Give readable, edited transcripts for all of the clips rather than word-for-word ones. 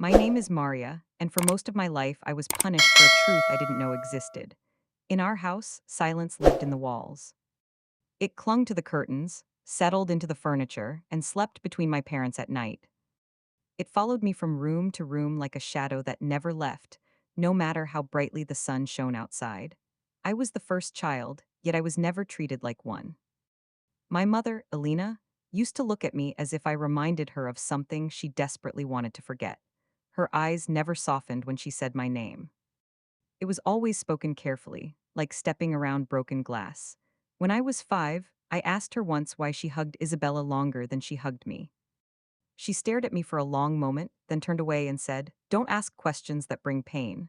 My name is Maria, and for most of my life I was punished for a truth I didn't know existed. In our house, silence lived in the walls. It clung to the curtains, settled into the furniture, and slept between my parents at night. It followed me from room to room like a shadow that never left, no matter how brightly the sun shone outside. I was the first child, yet I was never treated like one. My mother, Elena, used to look at me as if I reminded her of something she desperately wanted to forget. Her eyes never softened when she said my name. It was always spoken carefully, like stepping around broken glass. When I was 5, I asked her once why she hugged Isabella longer than she hugged me. She stared at me for a long moment, then turned away and said, "Don't ask questions that bring pain."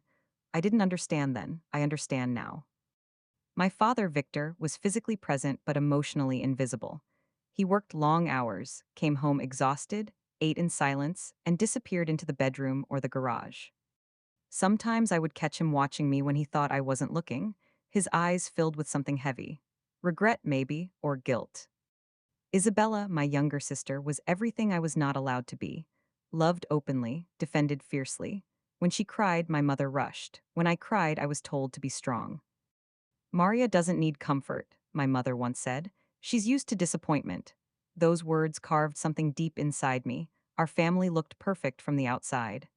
I didn't understand then, I understand now. My father, Victor, was physically present but emotionally invisible. He worked long hours, came home exhausted, ate in silence, and disappeared into the bedroom or the garage. Sometimes I would catch him watching me when he thought I wasn't looking, his eyes filled with something heavy. Regret, maybe, or guilt. Isabella, my younger sister, was everything I was not allowed to be. Loved openly, defended fiercely. When she cried, my mother rushed. When I cried, I was told to be strong. Maria doesn't need comfort, my mother once said. She's used to disappointment. Those words carved something deep inside me. Our family looked perfect from the outside.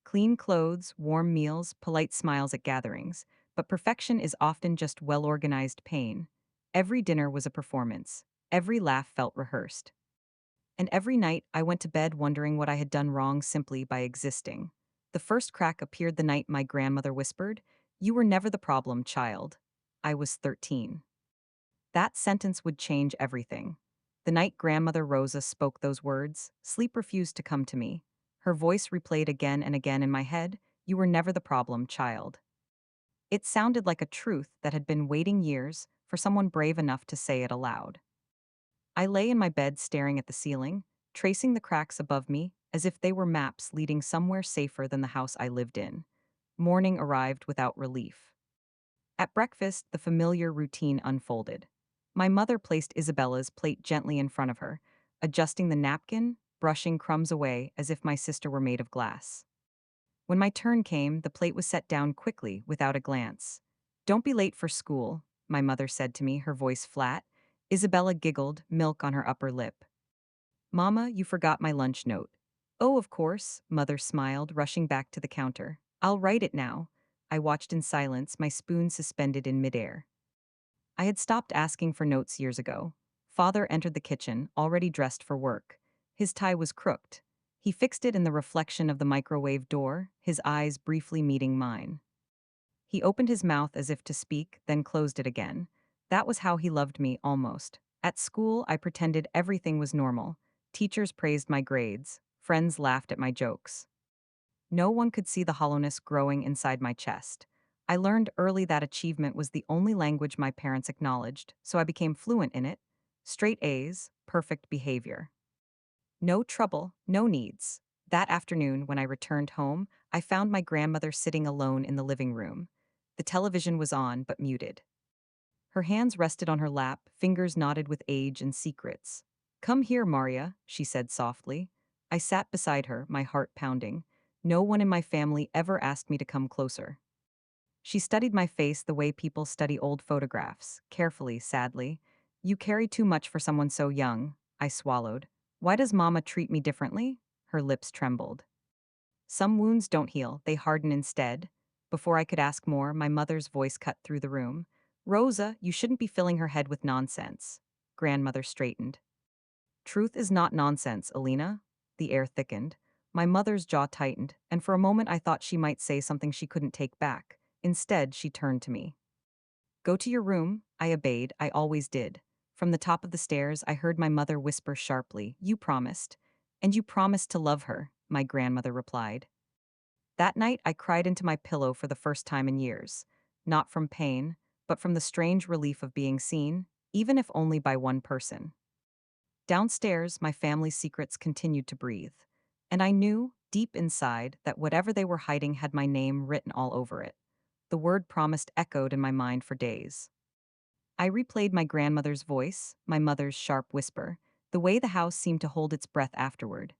Clean clothes, warm meals, polite smiles at gatherings, but perfection is often just well organized pain. Every dinner was a performance. Every laugh felt rehearsed. And every night I went to bed wondering what I had done wrong simply by existing. The first crack appeared the night my grandmother whispered, "You were never the problem, child." I was 13. That sentence would change everything. The night grandmother Rosa spoke those words, sleep refused to come to me. Her voice replayed again and again in my head, "You were never the problem, child." It sounded like a truth that had been waiting years for someone brave enough to say it aloud. I lay in my bed staring at the ceiling, tracing the cracks above me as if they were maps leading somewhere safer than the house I lived in. Morning arrived without relief. At breakfast, the familiar routine unfolded. My mother placed Isabella's plate gently in front of her, adjusting the napkin, brushing crumbs away as if my sister were made of glass. When my turn came, the plate was set down quickly, without a glance. "Don't be late for school," my mother said to me, her voice flat. Isabella giggled, milk on her upper lip. "Mama, you forgot my lunch note." "Oh, of course," mother smiled, rushing back to the counter. "I'll write it now." I watched in silence, my spoon suspended in midair. I had stopped asking for notes years ago. Father entered the kitchen, already dressed for work. His tie was crooked. He fixed it in the reflection of the microwave door, his eyes briefly meeting mine. He opened his mouth as if to speak, then closed it again. That was how he loved me, almost. At school, I pretended everything was normal. Teachers praised my grades. Friends laughed at my jokes. No one could see the hollowness growing inside my chest. I learned early that achievement was the only language my parents acknowledged, so I became fluent in it. Straight A's, perfect behavior. No trouble, no needs. That afternoon, when I returned home, I found my grandmother sitting alone in the living room. The television was on, but muted. Her hands rested on her lap, fingers knotted with age and secrets. "Come here, Maria," she said softly. I sat beside her, my heart pounding. No one in my family ever asked me to come closer. She studied my face the way people study old photographs, carefully, sadly. "You carry too much for someone so young," I swallowed. "Why does Mama treat me differently?" Her lips trembled. "Some wounds don't heal, they harden instead." Before I could ask more, my mother's voice cut through the room. "Rosa, you shouldn't be filling her head with nonsense." Grandmother straightened. "Truth is not nonsense, Elena." The air thickened. My mother's jaw tightened, and for a moment I thought she might say something she couldn't take back. Instead, she turned to me. "Go to your room." I obeyed, I always did. From the top of the stairs, I heard my mother whisper sharply, "You promised." "And you promised to love her," my grandmother replied. That night, I cried into my pillow for the first time in years. Not from pain, but from the strange relief of being seen, even if only by one person. Downstairs, my family's secrets continued to breathe. And I knew, deep inside, that whatever they were hiding had my name written all over it. The word promised echoed in my mind for days. I replayed my grandmother's voice, my mother's sharp whisper, the way the house seemed to hold its breath afterward.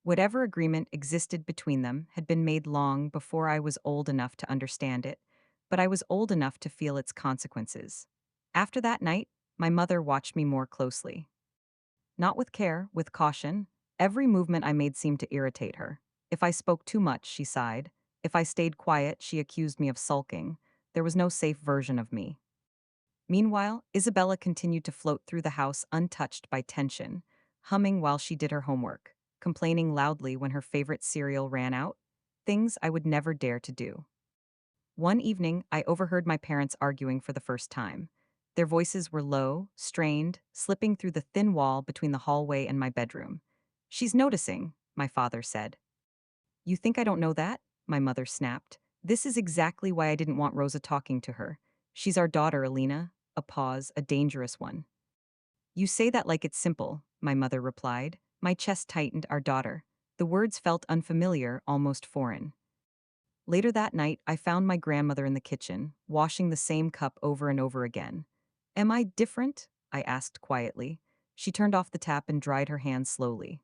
Whatever agreement existed between them had been made long before I was old enough to understand it, but I was old enough to feel its consequences. After that night, my mother watched me more closely. Not with care, with caution. Every movement I made seemed to irritate her. If I spoke too much, she sighed. If I stayed quiet, she accused me of sulking. There was no safe version of me. Meanwhile, Isabella continued to float through the house untouched by tension, humming while she did her homework, complaining loudly when her favorite cereal ran out, things I would never dare to do. One evening, I overheard my parents arguing for the first time. Their voices were low, strained, slipping through the thin wall between the hallway and my bedroom. "She's noticing," my father said. "You think I don't know that?" my mother snapped. "This is exactly why I didn't want Rosa talking to her. She's our daughter, Elena." A pause, a dangerous one. "You say that like it's simple," my mother replied. My chest tightened. "Our daughter." The words felt unfamiliar, almost foreign. Later that night, I found my grandmother in the kitchen, washing the same cup over and over again. "Am I different?" I asked quietly. She turned off the tap and dried her hands slowly.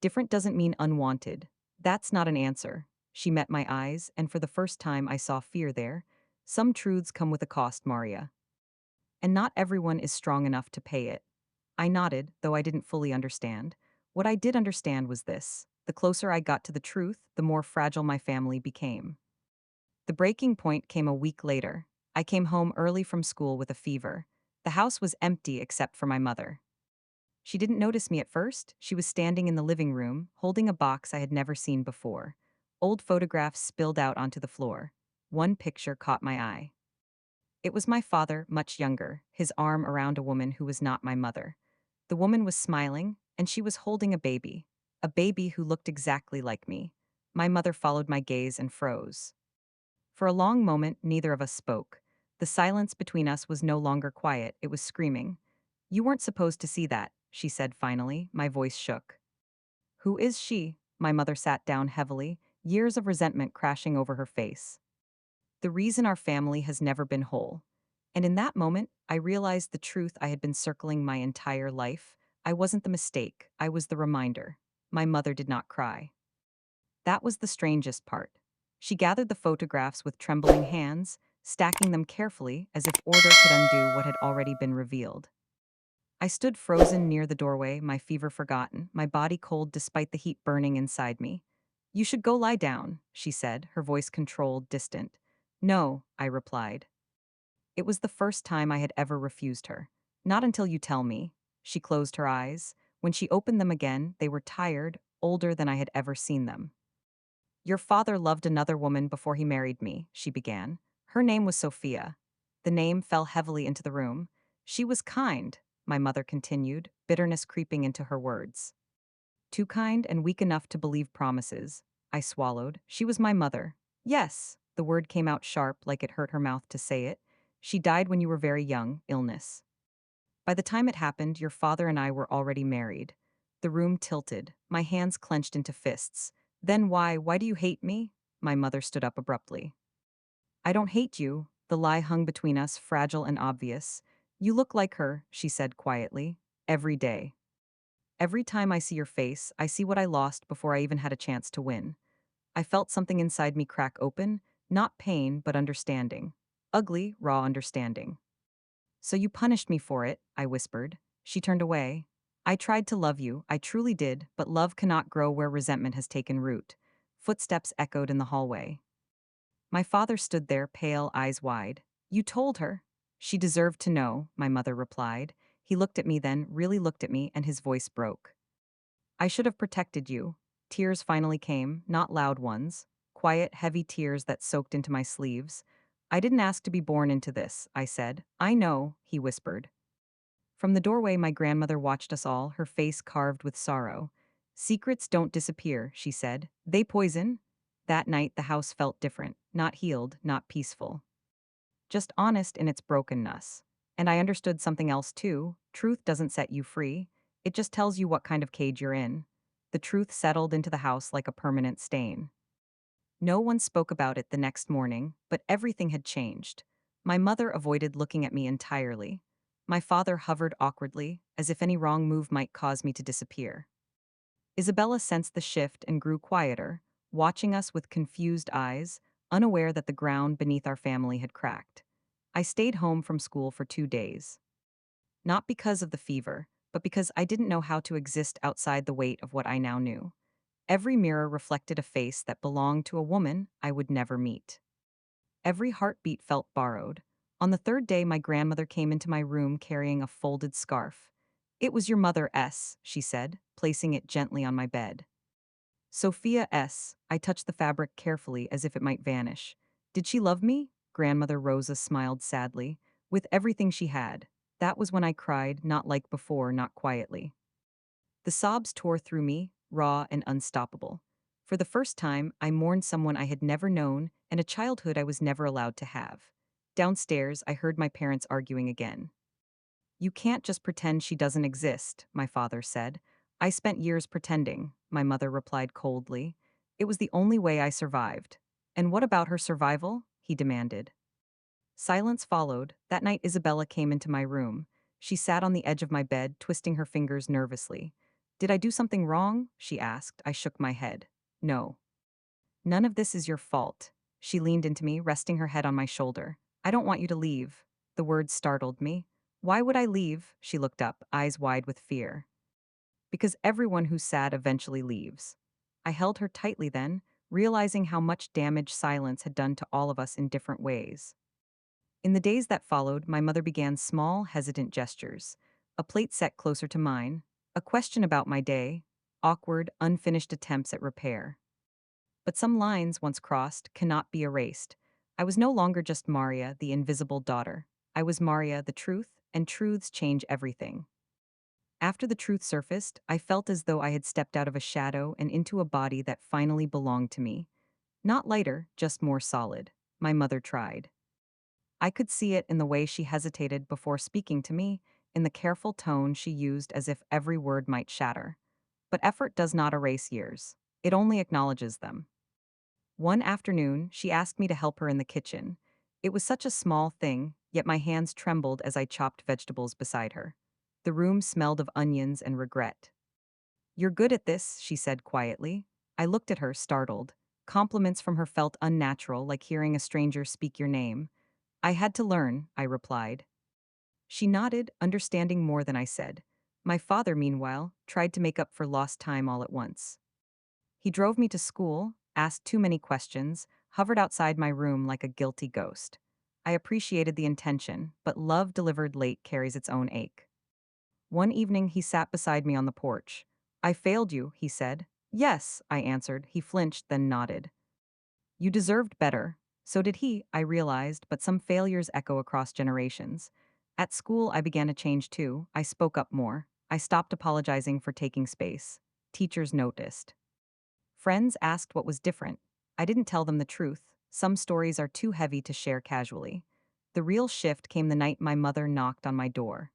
"Different doesn't mean unwanted. That's not an answer." She met my eyes, and for the first time I saw fear there. "Some truths come with a cost, Maria. And not everyone is strong enough to pay it." I nodded, though I didn't fully understand. What I did understand was this: the closer I got to the truth, the more fragile my family became. The breaking point came a week later. I came home early from school with a fever. The house was empty except for my mother. She didn't notice me at first. She was standing in the living room, holding a box I had never seen before. Old photographs spilled out onto the floor. One picture caught my eye. It was my father, much younger, his arm around a woman who was not my mother. The woman was smiling, and she was holding a baby who looked exactly like me. My mother followed my gaze and froze. For a long moment, neither of us spoke. The silence between us was no longer quiet, it was screaming. "You weren't supposed to see that," she said finally. My voice shook. "Who is she?" My mother sat down heavily, years of resentment crashing over her face. "The reason our family has never been whole." And in that moment, I realized the truth I had been circling my entire life. I wasn't the mistake, I was the reminder. My mother did not cry. That was the strangest part. She gathered the photographs with trembling hands, stacking them carefully as if order could undo what had already been revealed. I stood frozen near the doorway, my fever forgotten, my body cold despite the heat burning inside me. "You should go lie down," she said, her voice controlled, distant. "No," I replied. It was the first time I had ever refused her. "Not until you tell me." She closed her eyes. When she opened them again, they were tired, older than I had ever seen them. "Your father loved another woman before he married me," she began. "Her name was Sophia." The name fell heavily into the room. "She was kind," my mother continued, bitterness creeping into her words. "Too kind and weak enough to believe promises." I swallowed. "She was my mother." "Yes." The word came out sharp, like it hurt her mouth to say it. "She died when you were very young, illness. By the time it happened, your father and I were already married." The room tilted, my hands clenched into fists. "Then why do you hate me?" My mother stood up abruptly. "I don't hate you." The lie hung between us, fragile and obvious. "You look like her," she said quietly. "Every day. Every time I see your face, I see what I lost before I even had a chance to win." I felt something inside me crack open, not pain, but understanding. Ugly, raw understanding. "So you punished me for it," I whispered. She turned away. "I tried to love you, I truly did, but love cannot grow where resentment has taken root." Footsteps echoed in the hallway. My father stood there, pale, eyes wide. "You told her." "She deserved to know," my mother replied. He looked at me then, really looked at me, and his voice broke. "I should have protected you." Tears finally came, not loud ones. Quiet, heavy tears that soaked into my sleeves. "I didn't ask to be born into this," I said. "I know," he whispered. From the doorway, my grandmother watched us all, her face carved with sorrow. "Secrets don't disappear," she said. "They poison." That night, the house felt different, not healed, not peaceful. Just honest in its brokenness. And I understood something else too. Truth doesn't set you free. It just tells you what kind of cage you're in. The truth settled into the house like a permanent stain. No one spoke about it the next morning, but everything had changed. My mother avoided looking at me entirely. My father hovered awkwardly, as if any wrong move might cause me to disappear. Isabella sensed the shift and grew quieter, watching us with confused eyes, unaware that the ground beneath our family had cracked. I stayed home from school for 2 days. Not because of the fever, but because I didn't know how to exist outside the weight of what I now knew. Every mirror reflected a face that belonged to a woman I would never meet. Every heartbeat felt borrowed. On the third day, my grandmother came into my room carrying a folded scarf. "It was your mother S," she said, placing it gently on my bed. "Sophia S." I touched the fabric carefully as if it might vanish. "Did she love me?" Grandmother Rosa smiled sadly. "With everything she had." That was when I cried, not like before, not quietly. The sobs tore through me, raw and unstoppable. For the first time, I mourned someone I had never known and a childhood I was never allowed to have. Downstairs, I heard my parents arguing again. "You can't just pretend she doesn't exist," my father said. "I spent years pretending," my mother replied coldly. "It was the only way I survived." "And what about her survival?" he demanded. Silence followed. That night, Isabella came into my room. She sat on the edge of my bed, twisting her fingers nervously. "Did I do something wrong?" she asked. I shook my head. "No. None of this is your fault." She leaned into me, resting her head on my shoulder. "I don't want you to leave." The words startled me. "Why would I leave?" She looked up, eyes wide with fear. "Because everyone who's sad eventually leaves." I held her tightly then, realizing how much damage silence had done to all of us in different ways. In the days that followed, my mother began small, hesitant gestures. A plate set closer to mine, a question about my day, awkward, unfinished attempts at repair. But some lines, once crossed, cannot be erased. I was no longer just Maria, the invisible daughter. I was Maria, the truth, and truths change everything. After the truth surfaced, I felt as though I had stepped out of a shadow and into a body that finally belonged to me. Not lighter, just more solid. My mother tried. I could see it in the way she hesitated before speaking to me, in the careful tone she used as if every word might shatter. But effort does not erase years. It only acknowledges them. One afternoon, she asked me to help her in the kitchen. It was such a small thing, yet my hands trembled as I chopped vegetables beside her. The room smelled of onions and regret. "You're good at this," she said quietly. I looked at her, startled. Compliments from her felt unnatural, like hearing a stranger speak your name. "I had to learn," I replied. She nodded, understanding more than I said. My father, meanwhile, tried to make up for lost time all at once. He drove me to school, asked too many questions, hovered outside my room like a guilty ghost. I appreciated the intention, but love delivered late carries its own ache. One evening, he sat beside me on the porch. "I failed you," he said. "Yes," I answered. He flinched, then nodded. "You deserved better." So did he, I realized, but some failures echo across generations. At school, I began to change too. I spoke up more. I stopped apologizing for taking space. Teachers noticed. Friends asked what was different. I didn't tell them the truth. Some stories are too heavy to share casually. The real shift came the night my mother knocked on my door.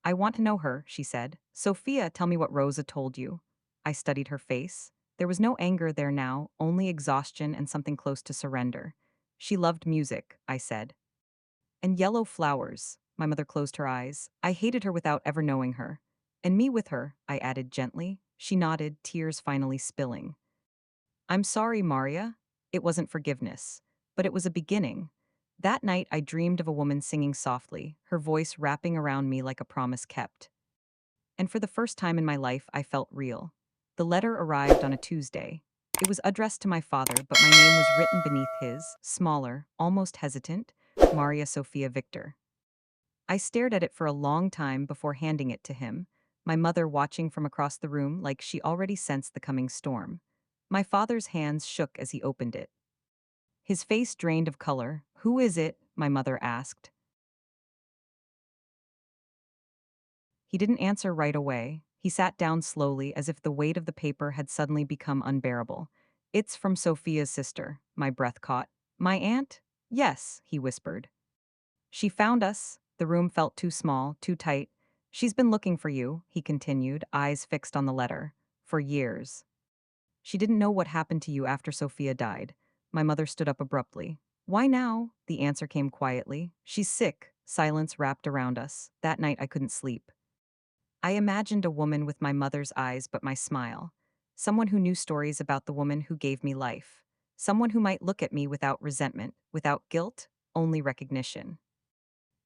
"I want to know her," she said. "Sophia, tell me what Rosa told you." I studied her face. There was no anger there now, only exhaustion and something close to surrender. "She loved music," I said. "And yellow flowers." My mother closed her eyes. "I hated her without ever knowing her." "And me with her," I added gently. She nodded, tears finally spilling. "I'm sorry, Maria." It wasn't forgiveness, but it was a beginning. That night, I dreamed of a woman singing softly, her voice wrapping around me like a promise kept. And for the first time in my life, I felt real. The letter arrived on a Tuesday. It was addressed to my father, but my name was written beneath his, smaller, almost hesitant, Maria Sophia Victor. I stared at it for a long time before handing it to him, my mother watching from across the room like she already sensed the coming storm. My father's hands shook as he opened it. His face drained of color. "Who is it?" my mother asked. He didn't answer right away. He sat down slowly, as if the weight of the paper had suddenly become unbearable. "It's from Sophia's sister," my breath caught. "My aunt?" "Yes," he whispered. "She found us." The room felt too small, too tight. "She's been looking for you," he continued, eyes fixed on the letter. "For years. She didn't know what happened to you after Sophia died." My mother stood up abruptly. "Why now?" The answer came quietly. "She's sick." Silence wrapped around us. That night I couldn't sleep. I imagined a woman with my mother's eyes but my smile. Someone who knew stories about the woman who gave me life. Someone who might look at me without resentment, without guilt, only recognition.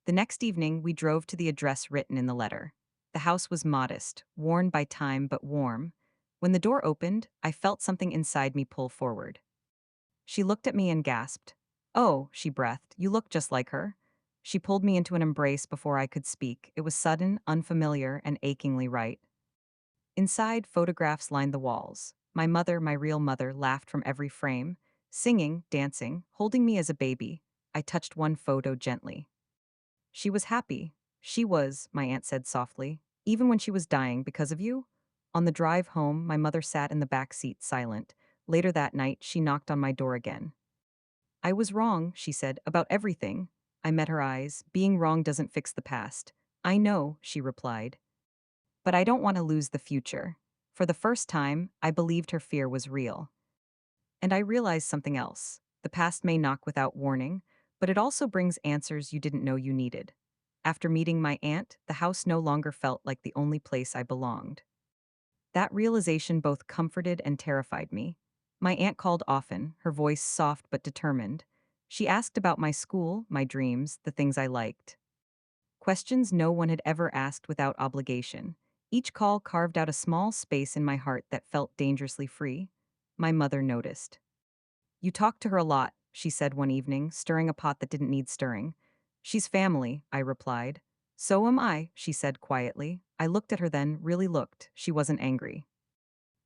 The next evening, we drove to the address written in the letter. The house was modest, worn by time but warm. When the door opened, I felt something inside me pull forward. She looked at me and gasped. "Oh," she breathed, "you look just like her." She pulled me into an embrace before I could speak. It was sudden, unfamiliar, and achingly right. Inside, photographs lined the walls. My mother, my real mother, laughed from every frame, singing, dancing, holding me as a baby. I touched one photo gently. She was happy. She was, my aunt said softly, even when she was dying because of you. On the drive home, my mother sat in the back seat silent. Later that night, she knocked on my door again. "I was wrong," she said, "about everything." I met her eyes. "Being wrong doesn't fix the past." "I know," she replied. "But I don't want to lose the future." For the first time, I believed her fear was real. And I realized something else. The past may knock without warning, but it also brings answers you didn't know you needed. After meeting my aunt, the house no longer felt like the only place I belonged. That realization both comforted and terrified me. My aunt called often, her voice soft but determined. She asked about my school, my dreams, the things I liked. Questions no one had ever asked without obligation. Each call carved out a small space in my heart that felt dangerously free. My mother noticed. "You talk to her a lot," she said one evening, stirring a pot that didn't need stirring. "She's family," I replied. "So am I," she said quietly. I looked at her then, really looked. She wasn't angry.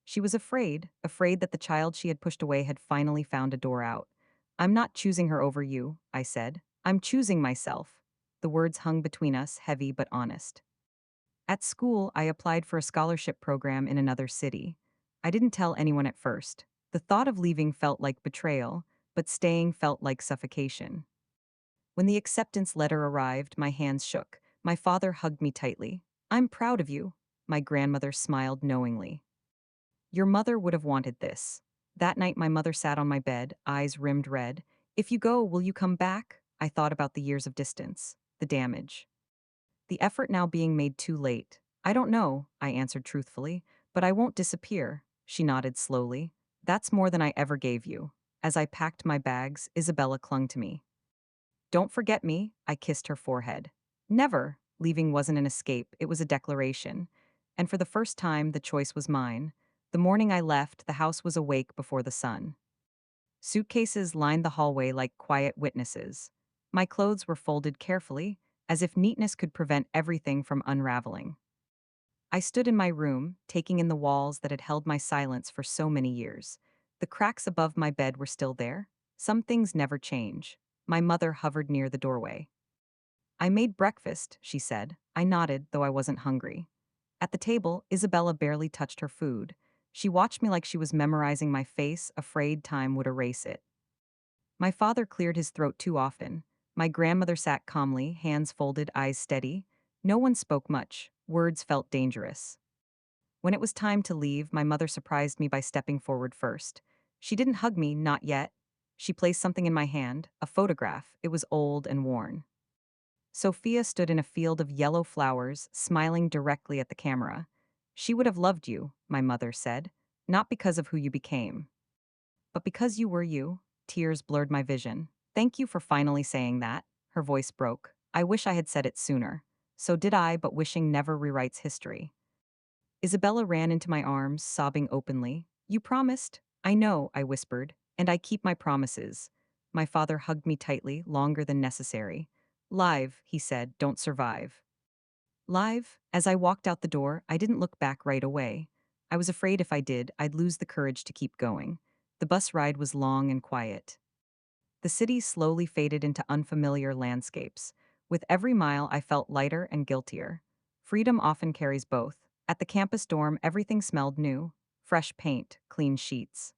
She was afraid, afraid that the child she had pushed away had finally found a door out. "I'm not choosing her over you," I said. "I'm choosing myself." The words hung between us, heavy but honest. At school, I applied for a scholarship program in another city. I didn't tell anyone at first. The thought of leaving felt like betrayal, but staying felt like suffocation. When the acceptance letter arrived, my hands shook. My father hugged me tightly. "I'm proud of you." My grandmother smiled knowingly. "Your mother would have wanted this." That night, my mother sat on my bed, eyes rimmed red. "If you go, will you come back?" I thought about the years of distance, the damage. The effort now being made too late. "I don't know," I answered truthfully, "but I won't disappear." She nodded slowly. "That's more than I ever gave you." As I packed my bags, Isabella clung to me. "Don't forget me," I kissed her forehead. Never. Leaving wasn't an escape, it was a declaration. And for the first time, the choice was mine. The morning I left, the house was awake before the sun. Suitcases lined the hallway like quiet witnesses. My clothes were folded carefully, as if neatness could prevent everything from unraveling. I stood in my room, taking in the walls that had held my silence for so many years. The cracks above my bed were still there. Some things never change. My mother hovered near the doorway. "I made breakfast," she said. I nodded, though I wasn't hungry. At the table, Isabella barely touched her food. She watched me like she was memorizing my face, afraid time would erase it. My father cleared his throat too often. My grandmother sat calmly, hands folded, eyes steady. No one spoke much. Words felt dangerous. When it was time to leave, my mother surprised me by stepping forward first. She didn't hug me, not yet. She placed something in my hand, a photograph. It was old and worn. Sophia stood in a field of yellow flowers, smiling directly at the camera. "She would have loved you," my mother said, "not because of who you became, but because you were you." Tears blurred my vision. "Thank you for finally saying that." Her voice broke. "I wish I had said it sooner." "So did I, but wishing never rewrites history." Isabella ran into my arms, sobbing openly. "You promised." "I know," I whispered, "and I keep my promises." My father hugged me tightly, longer than necessary. "Live," he said, "don't survive." Live? As I walked out the door, I didn't look back right away. I was afraid if I did, I'd lose the courage to keep going. The bus ride was long and quiet. The city slowly faded into unfamiliar landscapes. With every mile, I felt lighter and guiltier. Freedom often carries both. At the campus dorm, everything smelled new: fresh paint, clean sheets.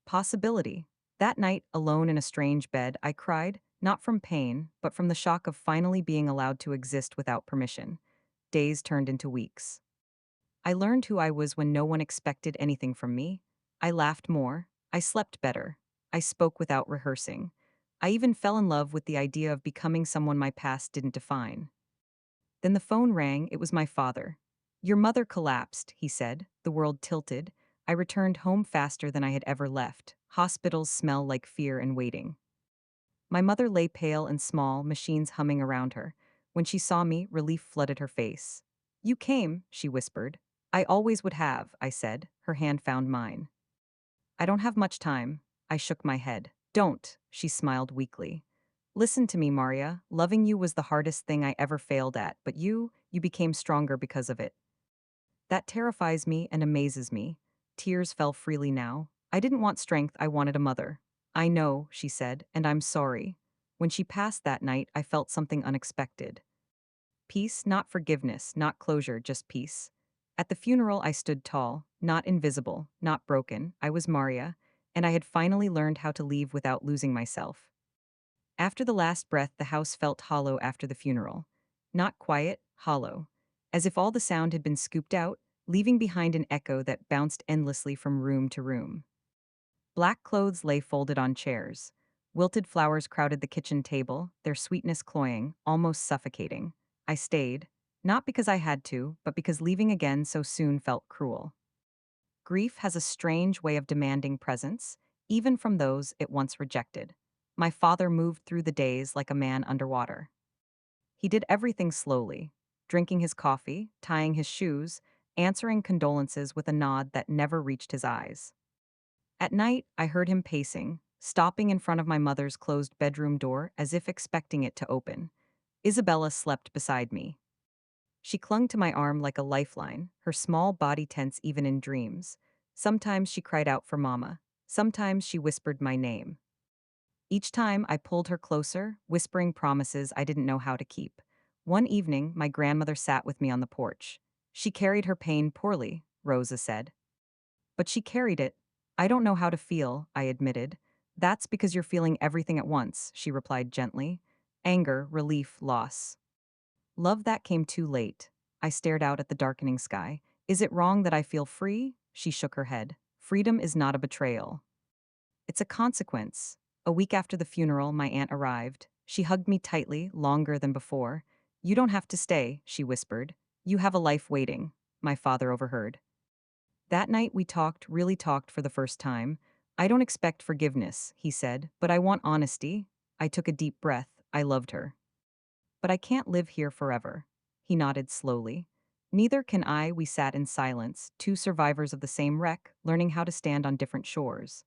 Possibility. That night, alone in a strange bed, I cried, not from pain, but from the shock of finally being allowed to exist without permission. Days turned into weeks. I learned who I was when no one expected anything from me. I laughed more. I slept better. I spoke without rehearsing. I even fell in love with the idea of becoming someone my past didn't define. Then the phone rang. It was my father. Your mother collapsed, he said. The world tilted. I returned home faster than I had ever left. Hospitals smell like fear and waiting. My mother lay pale and small, machines humming around her. When she saw me, relief flooded her face. You came, she whispered. I always would have, I said. Her hand found mine. I don't have much time. I shook my head. Don't, she smiled weakly. Listen to me, Maria. Loving you was the hardest thing I ever failed at, but you became stronger because of it. That terrifies me and amazes me. Tears fell freely now. I didn't want strength, I wanted a mother. I know, she said, and I'm sorry. When she passed that night, I felt something unexpected. Peace, not forgiveness, not closure, just peace. At the funeral, I stood tall, not invisible, not broken. I was Maria, and I had finally learned how to leave without losing myself. After the last breath, the house felt hollow after the funeral. Not quiet, hollow. As if all the sound had been scooped out, leaving behind an echo that bounced endlessly from room to room. Black clothes lay folded on chairs. Wilted flowers crowded the kitchen table, their sweetness cloying, almost suffocating. I stayed, not because I had to, but because leaving again so soon felt cruel. Grief has a strange way of demanding presence, even from those it once rejected. My father moved through the days like a man underwater. He did everything slowly, drinking his coffee, tying his shoes, answering condolences with a nod that never reached his eyes. At night, I heard him pacing, stopping in front of my mother's closed bedroom door as if expecting it to open. Isabella slept beside me. She clung to my arm like a lifeline, her small body tense even in dreams. Sometimes she cried out for Mama. Sometimes she whispered my name. Each time I pulled her closer, whispering promises I didn't know how to keep. One evening, my grandmother sat with me on the porch. She carried her pain poorly, Rosa said. But she carried it. I don't know how to feel, I admitted. That's because you're feeling everything at once, she replied gently. Anger, relief, loss. Love that came too late. I stared out at the darkening sky. Is it wrong that I feel free? She shook her head. Freedom is not a betrayal. It's a consequence. A week after the funeral, my aunt arrived. She hugged me tightly, longer than before. You don't have to stay, she whispered. You have a life waiting. My father overheard. That night we talked, really talked for the first time. I don't expect forgiveness, he said, but I want honesty. I took a deep breath. I loved her. But I can't live here forever. He nodded slowly. Neither can I. We sat in silence, two survivors of the same wreck, learning how to stand on different shores.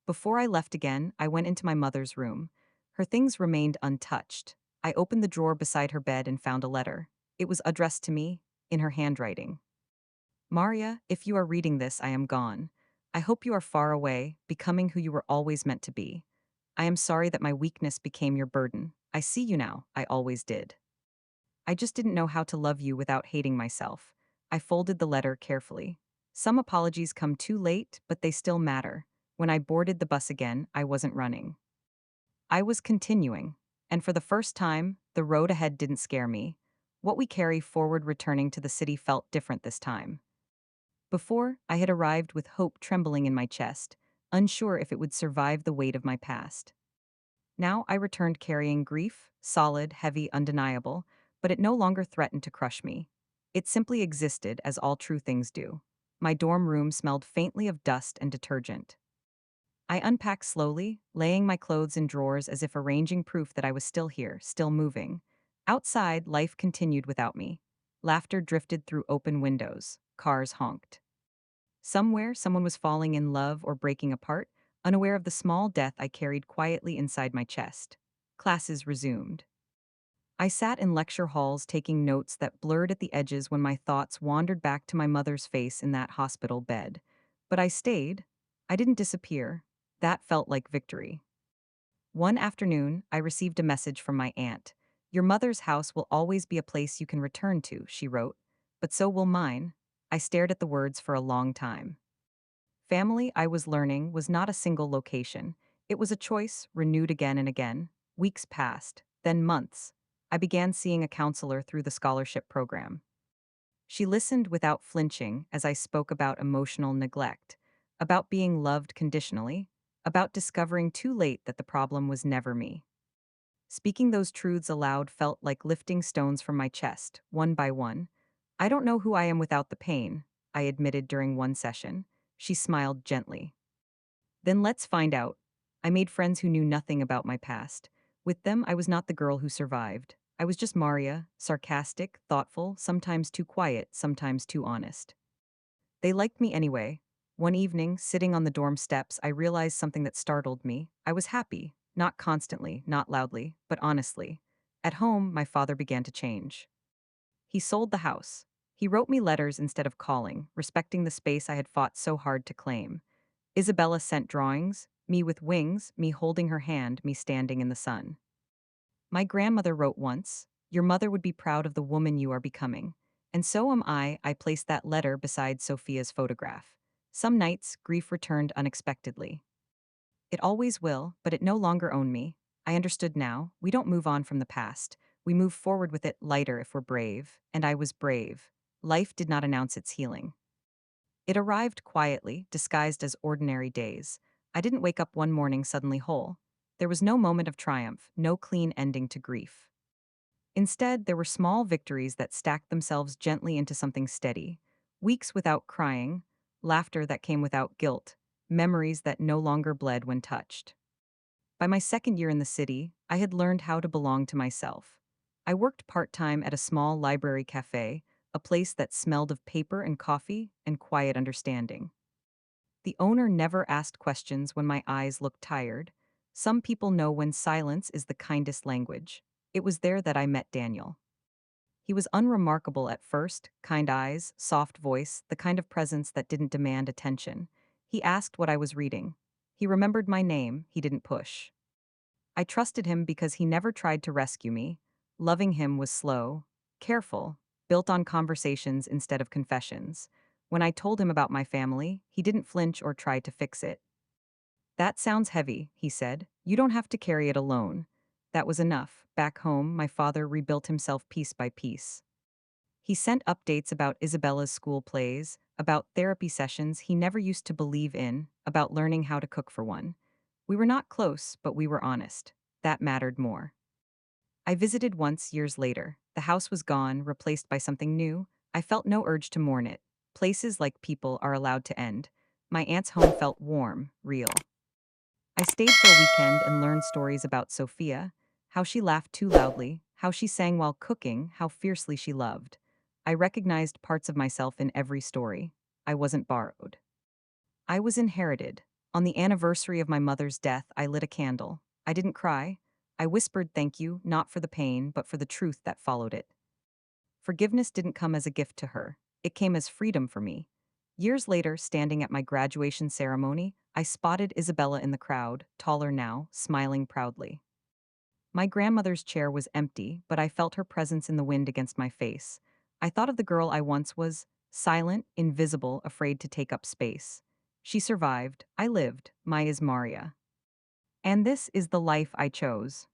Before I left again, I went into my mother's room. Her things remained untouched. I opened the drawer beside her bed and found a letter. It was addressed to me, in her handwriting. Maria, if you are reading this, I am gone. I hope you are far away, becoming who you were always meant to be. I am sorry that my weakness became your burden. I see you now, I always did. I just didn't know how to love you without hating myself. I folded the letter carefully. Some apologies come too late, but they still matter. When I boarded the bus again, I wasn't running. I was continuing. And for the first time, the road ahead didn't scare me. What we carry forward returning to the city felt different this time. Before, I had arrived with hope trembling in my chest, unsure if it would survive the weight of my past. Now I returned carrying grief, solid, heavy, undeniable, but it no longer threatened to crush me. It simply existed as all true things do. My dorm room smelled faintly of dust and detergent. I unpacked slowly, laying my clothes in drawers as if arranging proof that I was still here, still moving. Outside, life continued without me. Laughter drifted through open windows. Cars honked. Somewhere, someone was falling in love or breaking apart, unaware of the small death I carried quietly inside my chest. Classes resumed. I sat in lecture halls taking notes that blurred at the edges when my thoughts wandered back to my mother's face in that hospital bed. But I stayed. I didn't disappear. That felt like victory. One afternoon, I received a message from my aunt. Your mother's house will always be a place you can return to, she wrote. But so will mine. I stared at the words for a long time. Family, I was learning, was not a single location. It was a choice, renewed again and again. Weeks passed, then months. I began seeing a counselor through the scholarship program. She listened without flinching as I spoke about emotional neglect, about being loved conditionally, about discovering too late that the problem was never me. Speaking those truths aloud felt like lifting stones from my chest, one by one. I don't know who I am without the pain, I admitted during one session. She smiled gently. Then let's find out. I made friends who knew nothing about my past. With them, I was not the girl who survived. I was just Maria, sarcastic, thoughtful, sometimes too quiet, sometimes too honest. They liked me anyway. One evening, sitting on the dorm steps, I realized something that startled me. I was happy, not constantly, not loudly, but honestly. At home, my father began to change. He sold the house. He wrote me letters instead of calling, respecting the space I had fought so hard to claim. Isabella sent drawings, me with wings, me holding her hand, me standing in the sun. My grandmother wrote once, "Your mother would be proud of the woman you are becoming." And so am I. I placed that letter beside Sophia's photograph. Some nights, grief returned unexpectedly. It always will, but it no longer owned me. I understood now. We don't move on from the past. We move forward with it lighter if we're brave. And I was brave. Life did not announce its healing. It arrived quietly, disguised as ordinary days. I didn't wake up one morning suddenly whole. There was no moment of triumph, no clean ending to grief. Instead, there were small victories that stacked themselves gently into something steady. Weeks without crying, laughter that came without guilt, memories that no longer bled when touched. By my second year in the city, I had learned how to belong to myself. I worked part time at a small library cafe, a place that smelled of paper and coffee and quiet understanding. The owner never asked questions when my eyes looked tired. Some people know when silence is the kindest language. It was there that I met Daniel. He was unremarkable at first, kind eyes, soft voice, the kind of presence that didn't demand attention. He asked what I was reading. He remembered my name, he didn't push. I trusted him because he never tried to rescue me. Loving him was slow, careful, built on conversations instead of confessions. When I told him about my family, he didn't flinch or try to fix it. "That sounds heavy," he said. "You don't have to carry it alone." That was enough. Back home, my father rebuilt himself piece by piece. He sent updates about Isabella's school plays, about therapy sessions he never used to believe in, about learning how to cook for one. We were not close, but we were honest. That mattered more. I visited once years later. The house was gone, replaced by something new. I felt no urge to mourn it. Places like people are allowed to end. My aunt's home felt warm, real. I stayed for a weekend and learned stories about Sophia, how she laughed too loudly, how she sang while cooking, how fiercely she loved. I recognized parts of myself in every story. I wasn't borrowed. I was inherited. On the anniversary of my mother's death, I lit a candle. I didn't cry. I whispered thank you, not for the pain, but for the truth that followed it. Forgiveness didn't come as a gift to her. It came as freedom for me. Years later, standing at my graduation ceremony, I spotted Isabella in the crowd, taller now, smiling proudly. My grandmother's chair was empty, but I felt her presence in the wind against my face. I thought of the girl I once was, silent, invisible, afraid to take up space. She survived. I lived. My is Maria. And this is the life I chose.